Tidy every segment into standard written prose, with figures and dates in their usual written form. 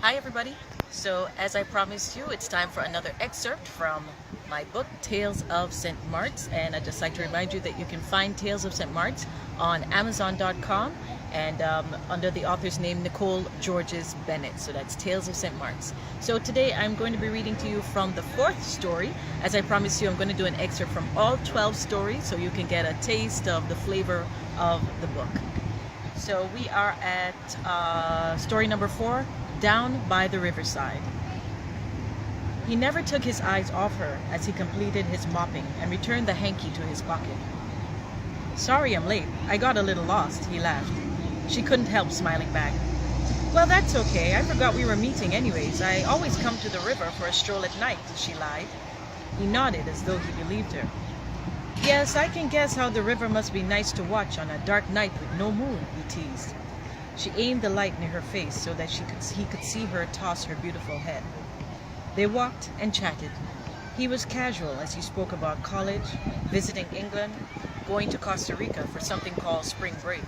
Hi everybody. So as I promised you, it's time for another excerpt from my book Tales of St.Marts, and I'd just like to remind you that you can find Tales of St.Marts on Amazon.com and under the author's name Nicole Georges Bennett. So that's Tales of St.Marts. So today I'm going to be reading to you from the fourth story. As I promised you, I'm going to do an excerpt from all 12 stories so you can get a taste of the flavor of the book. So we are at story number 4, Down by the Riverside. He never took his eyes off her as he completed his mopping and returned the hanky to his pocket. "Sorry I'm late. I got a little lost," he laughed. She couldn't help smiling back. "Well, that's okay. I forgot we were meeting anyways. I always come to the river for a stroll at night," she lied. He nodded as though he believed her. "Yes, I can guess how the river must be nice to watch on a dark night with no moon," he teased. She aimed the light near her face so that he could see her toss her beautiful head. They walked and chatted. He was casual as he spoke about college, visiting England, going to Costa Rica for something called spring break.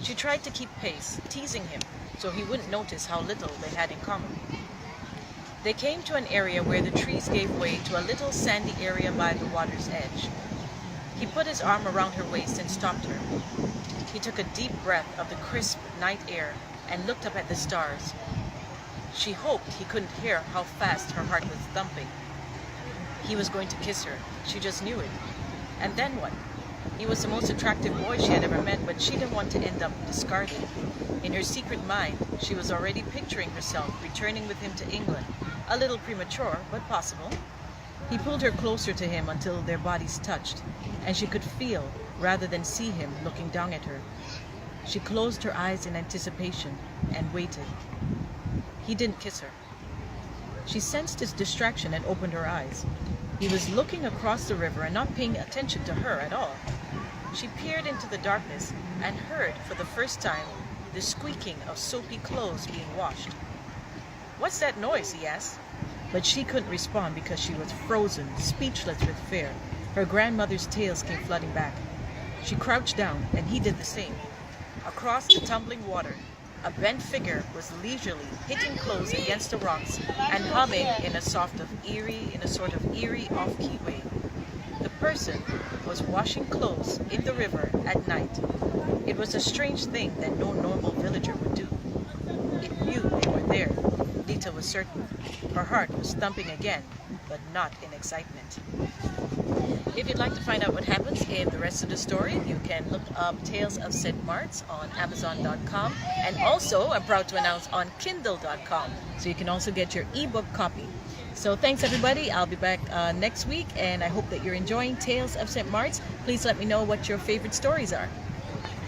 She tried to keep pace, teasing him so he wouldn't notice how little they had in common. They came to an area where the trees gave way to a little sandy area by the water's edge. He put his arm around her waist and stopped her. He took a deep breath of the crisp night air and looked up at the stars. She hoped he couldn't hear how fast her heart was thumping. He was going to kiss her. She just knew it. And then what? He was the most attractive boy she had ever met, but she didn't want to end up discarded. In her secret mind, she was already picturing herself returning with him to England. A little premature, but possible. He pulled her closer to him until their bodies touched, and she could feel, rather than see him looking down at her. She closed her eyes in anticipation and waited. He didn't kiss her. She sensed his distraction and opened her eyes. He was looking across the river and not paying attention to her at all. She peered into the darkness and heard, for the first time, the squeaking of soapy clothes being washed. "What's that noise?" he asked. But she couldn't respond because she was frozen, speechless with fear. Her grandmother's tales came flooding back. She crouched down, and he did the same. Across the tumbling water, a bent figure was leisurely hitting clothes against the rocks and humming in a sort of eerie off-key way. The person was washing clothes in the river at night. It was a strange thing that no normal villager would do. It knew they were there. Lita was certain. Her heart was thumping again, but not in excitement. If you'd like to find out what happens in the rest of the story, you can look up Tales of St.Marts on Amazon.com, and also, I'm proud to announce, on Kindle.com, so you can also get your ebook copy. So thanks everybody. I'll be back next week, and I hope that you're enjoying Tales of St.Marts. Please let me know what your favorite stories are.